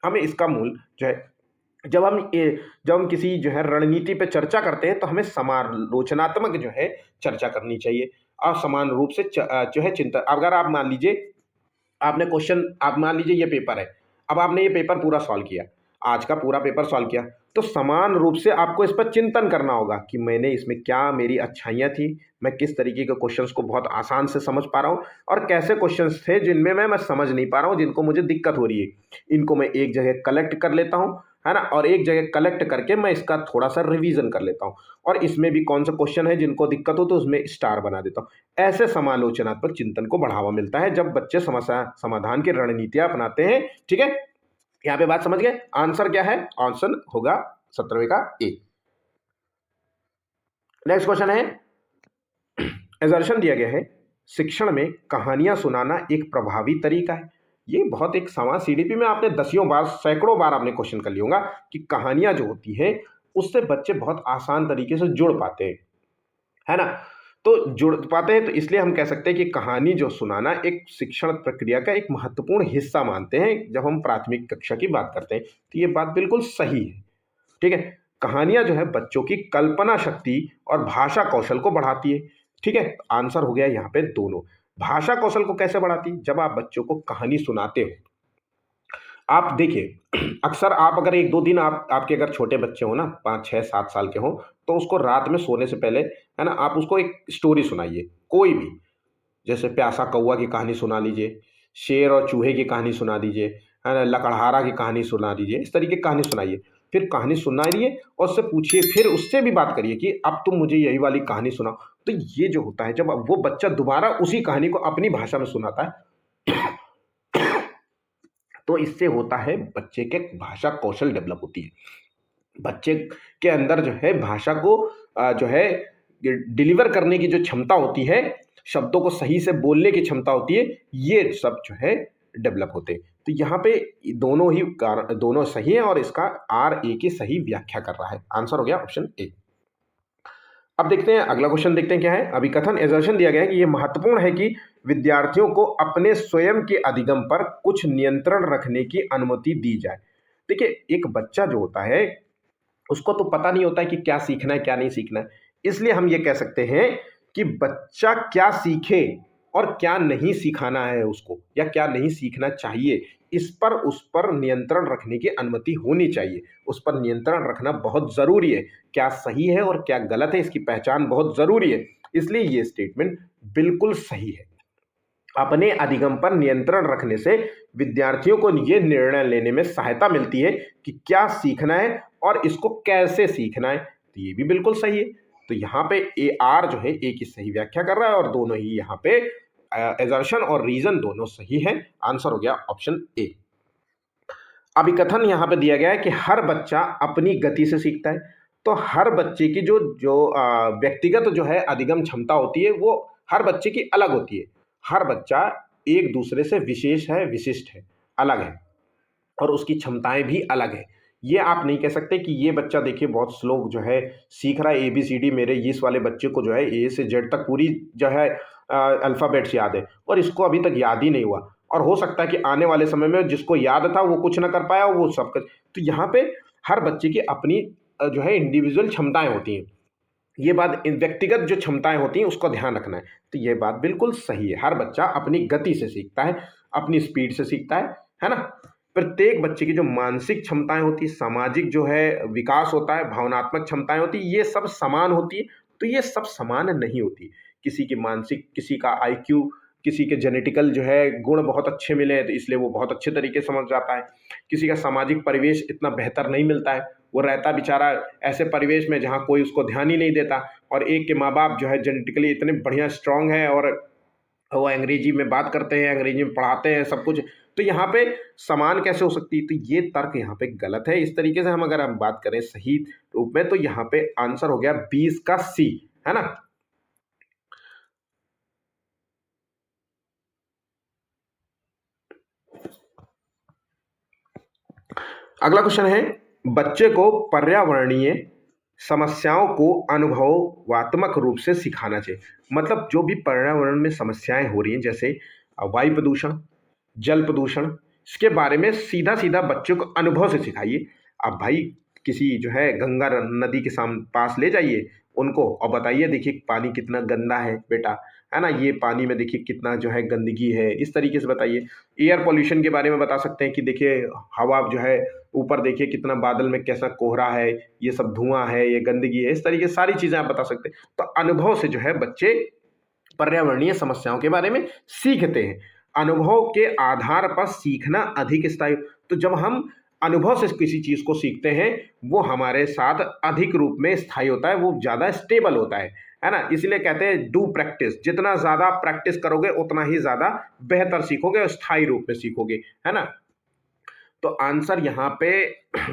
हमें इसका मूल जो है, जब हम किसी जो है रणनीति पे चर्चा करते हैं तो हमें समालोचनात्मक जो है चर्चा करनी चाहिए और समान रूप से जो है चिंतन। अगर आप मान लीजिए, आपने क्वेश्चन, आप मान लीजिए ये पेपर है, अब आपने ये पेपर पूरा सॉल्व किया, आज का पूरा पेपर सॉल्व किया, तो समान रूप से आपको इस पर चिंतन करना होगा कि मैंने इसमें क्या मेरी अच्छाइयाँ थी, मैं किस तरीके के क्वेश्चंस को बहुत आसान से समझ पा रहा हूँ, और कैसे क्वेश्चंस थे जिनमें मैं समझ नहीं पा रहा हूँ, जिनको मुझे दिक्कत हो रही है। इनको मैं एक जगह कलेक्ट कर लेता हूँ, है ना, और एक जगह कलेक्ट करके मैं इसका थोड़ा सा रिवीजन कर लेता हूँ, और इसमें भी कौन सा क्वेश्चन है जिनको दिक्कत हो तो उसमें स्टार बना देता हूँ। ऐसे समालोचनात्मक चिंतन को बढ़ावा मिलता है जब बच्चे समस्या समाधान की रणनीतियां अपनाते हैं, ठीक है। यहाँ पे बात समझ गए? आंसर क्या है? आंसर होगा 17वें का ए। नेक्स्ट क्वेश्चन है, एजर्शन दिया गया है, शिक्षण में कहानियां सुनाना एक प्रभावी तरीका है। ये बहुत एक सवाल सीडीपी में आपने दसियों बार, सैकड़ों बार आपने क्वेश्चन कर लिया होगा कि कहानियां जो होती हैं उससे बच्चे बहुत आसान तरीके से जुड़ पाते हैं, है ना। तो जुड़ पाते हैं, तो इसलिए हम कह सकते हैं कि कहानी जो सुनाना एक शिक्षण प्रक्रिया का एक महत्वपूर्ण हिस्सा मानते हैं जब हम प्राथमिक कक्षा की बात करते हैं। तो ये बात बिल्कुल सही है, ठीक है। कहानियां जो है बच्चों की कल्पना शक्ति और भाषा कौशल को बढ़ाती है, ठीक है। आंसर हो गया यहाँ पे दोनों। भाषा कौशल को कैसे बढ़ाती है? जब आप बच्चों को कहानी सुनाते हो, आप देखिए, अक्सर आप अगर एक दो दिन, आपके अगर छोटे बच्चे हो ना, 5 6 7 साल के हो, तो उसको रात में सोने से पहले, है ना, आप उसको एक स्टोरी सुनाइए, कोई भी, जैसे प्यासा कौवा की कहानी सुना लीजिए, शेर और चूहे की कहानी सुना दीजिए, है ना, लकड़हारा की कहानी सुना दीजिए, इस तरीके की कहानी सुनाइए। फिर कहानी सुनाइए और उससे पूछिए, फिर उससे भी बात करिए कि अब तुम मुझे यही वाली कहानी सुनाओ। तो ये जो होता है, जब वो बच्चा दोबारा उसी कहानी को अपनी भाषा में सुनाता है, तो इससे होता है बच्चे के भाषा कौशल डेवलप होती है। बच्चे के अंदर जो है भाषा को जो है डिलीवर करने की जो क्षमता होती है, शब्दों को सही से बोलने की क्षमता होती है, ये सब जो है डेवलप होते हैं। तो यहाँ पे दोनों सही है और इसका आर ए की सही व्याख्या कर रहा है। आंसर हो गया ऑप्शन ए। अब देखते हैं अगला क्वेश्चन, देखते हैं क्या है। अभिकथन एजर्शन दिया गया है कि यह महत्वपूर्ण है कि विद्यार्थियों को अपने स्वयं के अधिगम पर कुछ नियंत्रण रखने की अनुमति दी जाए। देखिए, एक बच्चा जो होता है उसको तो पता नहीं होता है कि क्या सीखना है क्या नहीं सीखना है, इसलिए हम ये कह सकते हैं कि बच्चा क्या सीखे और क्या नहीं सिखाना है उसको, या क्या नहीं सीखना चाहिए, इस पर उस पर नियंत्रण रखने की अनुमति होनी चाहिए। उस पर नियंत्रण रखना बहुत ज़रूरी है। क्या सही है और क्या गलत है, इसकी पहचान बहुत ज़रूरी है। इसलिए ये स्टेटमेंट बिल्कुल सही है। अपने अधिगम पर नियंत्रण रखने से विद्यार्थियों को यह निर्णय लेने में सहायता मिलती है कि क्या सीखना है और इसको कैसे सीखना है। तो ये भी बिल्कुल सही है। तो यहाँ पे ए आर जो है ए की सही व्याख्या कर रहा है और दोनों ही यहाँ पे एजर्शन और रीजन दोनों सही है। आंसर हो गया ऑप्शन ए। अभिकथन यहाँ पे दिया गया है कि हर बच्चा अपनी गति से सीखता है। तो हर बच्चे की जो जो व्यक्तिगत जो है अधिगम क्षमता होती है वो हर बच्चे की अलग होती है। हर बच्चा एक दूसरे से विशेष है, विशिष्ट है, अलग है और उसकी क्षमताएं भी अलग है। ये आप नहीं कह सकते कि ये बच्चा देखिए बहुत स्लो जो है सीख रहा है ABCD, मेरे इस वाले बच्चे को जो है A से Z तक पूरी जो है अल्फ़ाबेट्स याद है और इसको अभी तक याद ही नहीं हुआ, और हो सकता है कि आने वाले समय में जिसको याद था वो कुछ ना कर पाया, वो सब कर। तो यहाँ पे हर बच्चे की अपनी जो है इंडिविजुअल क्षमताएं होती हैं। ये बात व्यक्तिगत जो क्षमताएं होती हैं उसको ध्यान रखना है। तो ये बात बिल्कुल सही है। हर बच्चा अपनी गति से सीखता है, अपनी स्पीड से सीखता है ना। प्रत्येक बच्चे की जो मानसिक क्षमताएं होती है, सामाजिक जो है विकास होता है, भावनात्मक क्षमताएं होती है, ये सब समान होती है। तो ये सब समान नहीं होती। किसी की मानसिक, किसी का IQ, किसी के जेनेटिकल जो है गुण बहुत अच्छे मिले हैं तो इसलिए वो बहुत अच्छे तरीके से समझ जाता है। किसी का सामाजिक परिवेश इतना बेहतर नहीं मिलता है, वो रहता बेचारा ऐसे परिवेश में जहाँ कोई उसको ध्यान ही नहीं देता, और एक के माँ बाप जो है जेनेटिकली इतने बढ़िया स्ट्रांग है और वो अंग्रेजी में बात करते हैं, अंग्रेजी में पढ़ाते हैं सब कुछ। तो यहाँ पे समान कैसे हो सकती है? तो ये तर्क यहाँ पे गलत है। इस तरीके से हम बात करें सही रूप में तो यहाँ पे आंसर हो गया 20 का C, है ना। अगला क्वेश्चन है, बच्चे को पर्यावरणीय समस्याओं को अनुभवात्मक रूप से सिखाना चाहिए। मतलब जो भी पर्यावरण में समस्याएं हो रही हैं, जैसे वायु प्रदूषण, जल प्रदूषण, इसके बारे में सीधा सीधा बच्चों को अनुभव से सिखाइए। अब भाई किसी जो है गंगा नदी के पास ले जाइए उनको और बताइए देखिए पानी कितना गंदा है बेटा, है ना, ये पानी में देखिए कितना जो है गंदगी है, इस तरीके से बताइए। एयर पॉल्यूशन के बारे में बता सकते हैं कि देखिए हवा जो है ऊपर देखिए कितना बादल में कैसा कोहरा है, ये सब धुआं है, ये गंदगी है, इस तरीके से सारी चीज़ें आप बता सकते हैं। तो अनुभव से जो है बच्चे पर्यावरणीय समस्याओं के बारे में सीखते हैं। अनुभव के आधार पर सीखना अधिक स्थायी। तो जब हम अनुभव से किसी चीज़ को सीखते हैं वो हमारे साथ अधिक रूप में स्थायी होता है, वो ज़्यादा स्टेबल होता है ना। इसलिए कहते हैं डू प्रैक्टिस, जितना ज़्यादा प्रैक्टिस करोगे उतना ही ज़्यादा बेहतर सीखोगे और स्थायी रूप में सीखोगे, है ना। तो आंसर यहाँ पे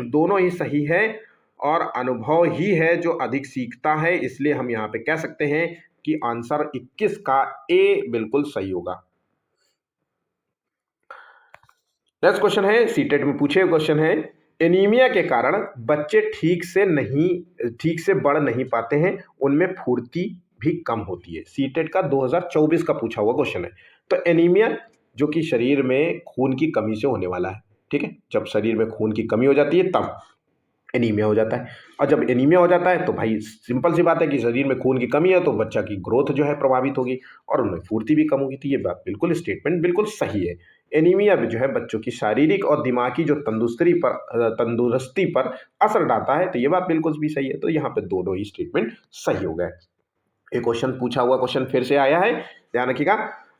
दोनों ही सही है और अनुभव ही है जो अधिक सीखता है, इसलिए हम यहाँ पे कह सकते हैं कि आंसर 21 का ए बिल्कुल सही होगा। नेक्स्ट क्वेश्चन है, सीटेट में पूछे क्वेश्चन है, एनीमिया के कारण बच्चे ठीक से बढ़ नहीं पाते हैं, उनमें फुर्ती भी कम होती है। सीटेट का 2024 का पूछा हुआ क्वेश्चन है। तो एनीमिया जो कि शरीर में खून की कमी से होने वाला है, ठीक है। जब शरीर में खून की कमी हो जाती है तब एनीमिया हो जाता है, और जब एनीमिया हो जाता है तो भाई सिंपल सी बात है कि शरीर में खून की कमी है तो बच्चा की ग्रोथ जो है प्रभावित होगी और उनमें फुर्ती भी कम होगी। तो ये बात बिल्कुल स्टेटमेंट बिल्कुल सही है। एनीमिया भी जो है बच्चों की शारीरिक और दिमागी जो तंदुरुस्ती पर असर डालता है, तो ये बात बिल्कुल भी सही है। तो यहाँ पे दोनों ही स्टेटमेंट सही हो गए। एक क्वेश्चन पूछा हुआ क्वेश्चन फिर से आया है, ध्यान रखिएगा।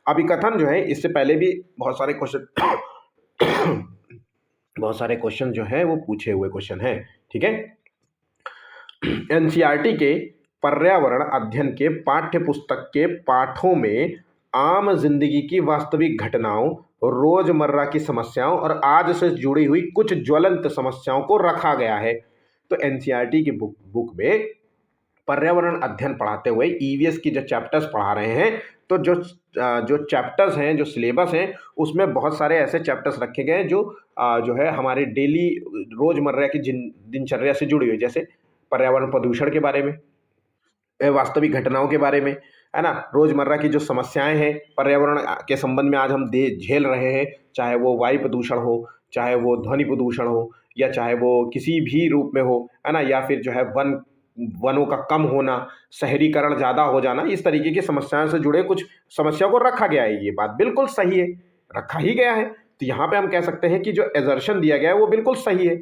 अभिकथन जो है इससे पहले भी बहुत सारे क्वेश्चन जो है वो पूछे हुए क्वेश्चन है, ठीक है। NCERT के पर्यावरण अध्ययन के पाठ्य पुस्तक के पाठों में आम जिंदगी की वास्तविक घटनाओं, रोजमर्रा की समस्याओं और आज से जुड़ी हुई कुछ ज्वलंत समस्याओं को रखा गया है। तो NCERT की बुक में पर्यावरण अध्ययन पढ़ाते हुए ईवीएस की जो चैप्टर्स पढ़ा रहे हैं, तो जो चैप्टर्स हैं, जो सिलेबस हैं, उसमें बहुत सारे ऐसे चैप्टर्स रखे गए हैं जो है हमारे डेली रोज़मर्रा की दिनचर्या से जुड़ी हुई, जैसे पर्यावरण प्रदूषण के बारे में, वास्तविक घटनाओं के बारे में, है ना? रोज़मर्रा की जो समस्याएँ हैं पर्यावरण के संबंध में आज हम दे झेल रहे हैं, चाहे वो वायु प्रदूषण हो, चाहे वो ध्वनि प्रदूषण हो, या चाहे वो किसी भी रूप में हो, है ना? या फिर जो है वनों का कम होना, शहरीकरण ज़्यादा हो जाना, इस तरीके की समस्याओं से जुड़े कुछ समस्या को रखा गया है। ये बात बिल्कुल सही है, रखा ही गया है। तो यहाँ पे हम कह सकते हैं कि जो असर्शन दिया गया है वो बिल्कुल सही है।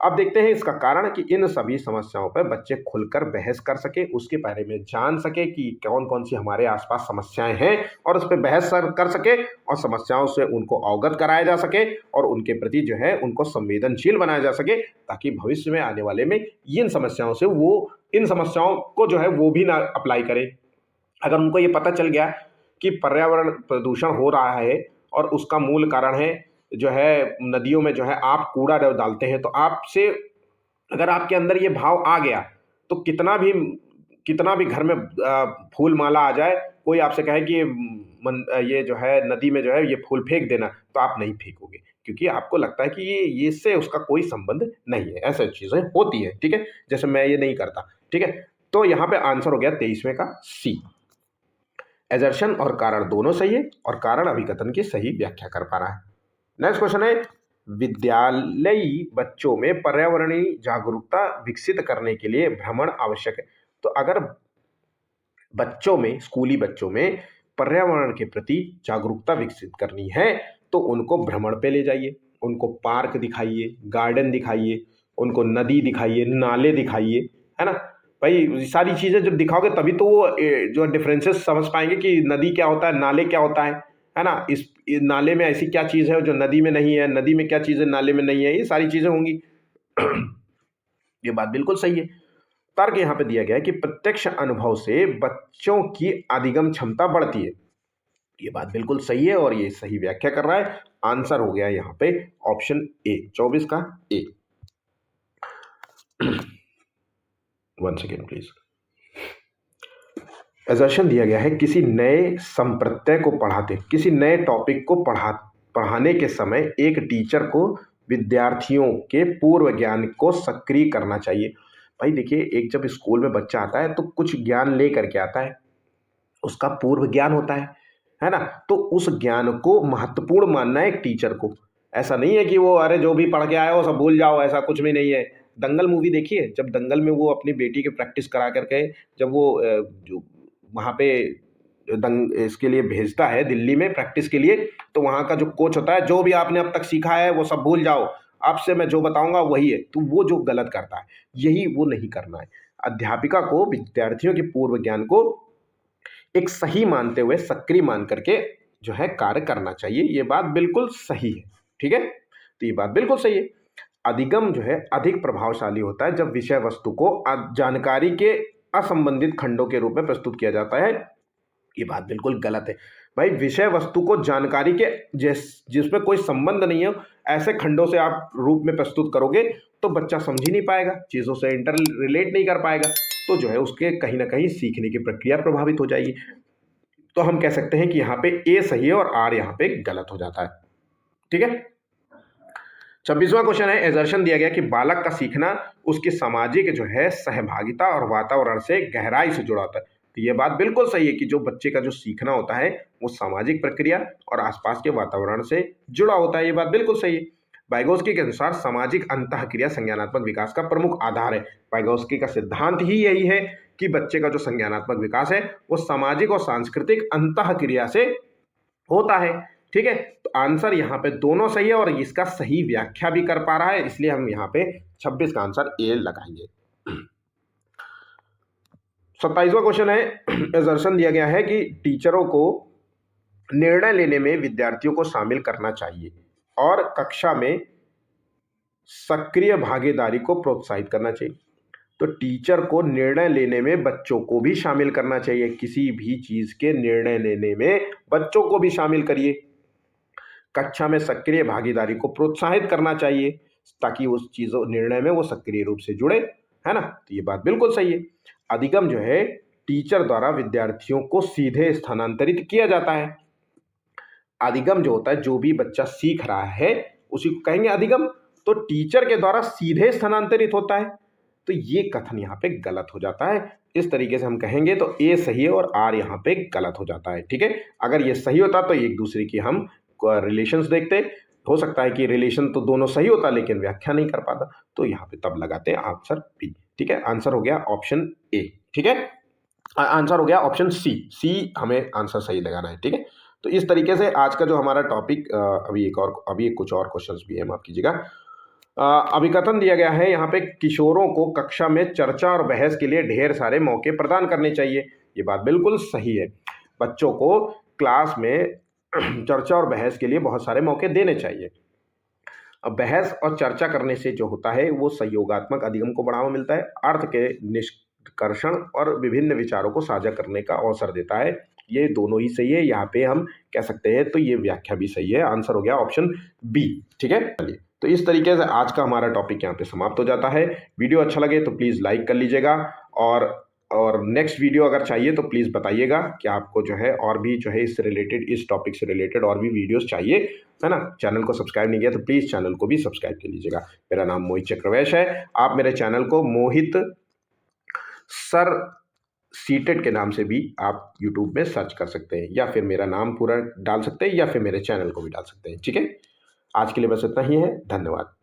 अब देखते हैं इसका कारण कि इन सभी समस्याओं पर बच्चे खुलकर बहस कर सके, उसके बारे में जान सके कि कौन-कौन सी हमारे आसपास समस्याएँ हैं, और उस पे बहस कर सके और समस्याओं से उनको अवगत कराया जा सके और उनके प्रति जो है उनको संवेदनशील बनाया जा सके, ताकि भविष्य में आने वाले में इन समस्याओं को जो है वो भी ना अप्लाई करें। अगर उनको ये पता चल गया कि पर्यावरण प्रदूषण हो रहा है और उसका मूल कारण है जो है नदियों में जो है आप कूड़ा डालते हैं, तो आपसे अगर आपके अंदर ये भाव आ गया, तो कितना भी घर में फूल माला आ जाए, कोई आपसे कहे कि ये जो है नदी में जो है ये फूल फेंक देना, तो आप नहीं फेंकोगे, क्योंकि आपको लगता है कि ये इससे उसका कोई संबंध नहीं है। ऐसी चीज़ें होती हैं, ठीक है? जैसे मैं ये नहीं करता, ठीक है? तो यहाँ पे आंसर हो गया 23वें का सी। एजर्शन और कारण दोनों सही है और कारण अभिकथन की सही व्याख्या कर पा रहा है। नेक्स्ट क्वेश्चन है, विद्यालयी बच्चों में पर्यावरणीय जागरूकता विकसित करने के लिए भ्रमण आवश्यक है। तो अगर स्कूली बच्चों में पर्यावरण के प्रति जागरूकता विकसित करनी है, तो उनको भ्रमण पे ले जाइए, उनको पार्क दिखाइए, गार्डन दिखाइए, उनको नदी दिखाइए, नाले दिखाइए, है ना? भाई सारी चीज़ें जब दिखाओगे तभी तो वो जो डिफरेंसेस समझ पाएंगे कि नदी क्या होता है, नाले क्या होता है ना? इस नाले में ऐसी क्या चीज़ है जो नदी में नहीं है, नदी में क्या चीज़ है नाले में नहीं है, ये सारी चीज़ें होंगी। ये बात बिल्कुल सही है। तर्क यहाँ पे दिया गया है कि प्रत्यक्ष अनुभव से बच्चों की अधिगम क्षमता बढ़ती है। ये बात बिल्कुल सही है और ये सही व्याख्या कर रहा है। आंसर हो गया यहाँ पे ऑप्शन ए, 24 का ए। 1 सेकेंड प्लीज। असर्शन दिया गया है, किसी नए संप्रत्यय को किसी नए टॉपिक को पढ़ाने के समय एक टीचर को विद्यार्थियों के पूर्व ज्ञान को सक्रिय करना चाहिए। भाई देखिए, एक जब स्कूल में बच्चा आता है तो कुछ ज्ञान ले करके आता है, उसका पूर्व ज्ञान होता है ना? तो उस ज्ञान को महत्वपूर्ण मानना है एक टीचर को। ऐसा नहीं है कि वो अरे जो भी पढ़ के आया वो सब भूल जाओ, ऐसा कुछ भी नहीं है। दंगल मूवी देखिए, जब दंगल में वो अपनी बेटी की प्रैक्टिस करा करके जब वो जो वहाँ पे इसके लिए भेजता है दिल्ली में प्रैक्टिस के लिए, तो वहाँ का जो कोच होता है, जो भी आपने अब तक सीखा है वो सब भूल जाओ, आपसे मैं जो बताऊंगा वही है। तो वो जो गलत करता है, यही वो नहीं करना है। अध्यापिका को विद्यार्थियों के पूर्व ज्ञान को एक सही मानते हुए सक्रिय मान करके जो है कार्य करना चाहिए। ये बात बिल्कुल सही है, ठीक है? तो ये बात बिल्कुल सही है। अधिगम जो है अधिक प्रभावशाली होता है जब विषय वस्तु को जानकारी के असंबंधित खंडों के रूप में प्रस्तुत किया जाता है। ये बात बिल्कुल गलत है। भाई विषय वस्तु को जानकारी के जिसमें कोई संबंध नहीं है, ऐसे खंडों से आप रूप में प्रस्तुत करोगे तो बच्चा समझ ही नहीं पाएगा, चीज़ों से इंटर रिलेट नहीं कर पाएगा, तो जो है उसके कहीं ना कहीं सीखने की प्रक्रिया प्रभावित हो जाएगी। तो हम कह सकते हैं कि यहाँ पे ए सही है और आर यहाँ पे गलत हो जाता है, ठीक है? 26वां क्वेश्चन है, एजर्शन दिया गया कि बालक का सीखना उसकी सामाजिक जो है सहभागिता और वातावरण से गहराई से जुड़ा होता है। तो ये बात बिल्कुल सही है कि जो बच्चे का जो सीखना होता है वो सामाजिक प्रक्रिया और आसपास के वातावरण से जुड़ा होता है। ये बात बिल्कुल सही है। वाइगोस्की के अनुसार सामाजिक अंतःक्रिया संज्ञानात्मक विकास का प्रमुख आधार है। वाइगोस्की का सिद्धांत ही यही है कि बच्चे का जो संज्ञानात्मक विकास है वो सामाजिक और सांस्कृतिक अंतःक्रिया से होता है, ठीक है? तो आंसर यहाँ पे दोनों सही है और इसका सही व्याख्या भी कर पा रहा है, इसलिए हम यहाँ पे 26 का आंसर ए लगाएंगे। 27वां क्वेश्चन है, असर्शन दिया गया है कि टीचरों को निर्णय लेने में विद्यार्थियों को शामिल करना चाहिए और कक्षा में सक्रिय भागीदारी को प्रोत्साहित करना चाहिए। तो टीचर को निर्णय लेने में बच्चों को भी शामिल करना चाहिए। किसी भी चीज के निर्णय लेने में बच्चों को भी शामिल करिए। कक्षा में सक्रिय भागीदारी को प्रोत्साहित करना चाहिए ताकि उस चीज़ों निर्णय में वो सक्रिय रूप से जुड़े, है ना? तो ये बात बिल्कुल सही है। अधिगम जो है टीचर द्वारा विद्यार्थियों को सीधे स्थानांतरित किया जाता है। अधिगम जो होता है, जो भी बच्चा सीख रहा है उसी को कहेंगे अधिगम। तो टीचर के द्वारा सीधे स्थानांतरित होता है, तो ये कथन यहाँ पे गलत हो जाता है। इस तरीके से हम कहेंगे तो ए सही है और आर यहाँ पे गलत हो जाता है। ठीक है, अगर ये सही होता तो एक दूसरे की हम रिलेशंस देखते, हो सकता है कि रिलेशन तो दोनों सही होता लेकिन व्याख्या नहीं कर पाता, तो यहाँ पे तब लगाते हैं आंसर बी। ठीक है, आंसर हो गया ऑप्शन ए। ठीक है, आंसर हो गया ऑप्शन सी। सी हमें आंसर सही लगाना है। ठीक है, तो इस तरीके से आज का जो हमारा टॉपिक, अभी कुछ और क्वेश्चंस भी है, माफ कीजिएगा। अभिकथन दिया गया है यहाँ पे, किशोरों को कक्षा में चर्चा और बहस के लिए ढेर सारे मौके प्रदान करने चाहिए। ये बात बिल्कुल सही है, बच्चों को क्लास में चर्चा और बहस के लिए बहुत सारे मौके देने चाहिए। अब बहस और चर्चा करने से जो होता है वो सहयोगात्मक अधिगम को बढ़ावा मिलता है, अर्थ के निष्कर्षण और विभिन्न विचारों को साझा करने का अवसर देता है। ये दोनों ही सही है, यहाँ पे हम कह सकते हैं तो ये व्याख्या भी सही है। आंसर हो गया ऑप्शन बी। ठीक है, चलिए, तो इस तरीके से आज का हमारा टॉपिक यहाँ पे समाप्त हो जाता है। वीडियो अच्छा लगे तो प्लीज़ लाइक कर लीजिएगा, और नेक्स्ट वीडियो अगर चाहिए तो प्लीज़ बताइएगा कि आपको जो है और भी जो है इससे रिलेटेड, इस टॉपिक से रिलेटेड और भी वीडियोस चाहिए, है ना? चैनल को सब्सक्राइब नहीं किया तो प्लीज़ चैनल को भी सब्सक्राइब कर लीजिएगा। मेरा नाम मोहित चक्रवैश है, आप मेरे चैनल को मोहित सर सीटेड के नाम से भी आप यूट्यूब में सर्च कर सकते हैं, या फिर मेरा नाम पूरा डाल सकते हैं, या फिर मेरे चैनल को भी डाल सकते हैं। ठीक है, आज के लिए बस इतना ही है, धन्यवाद।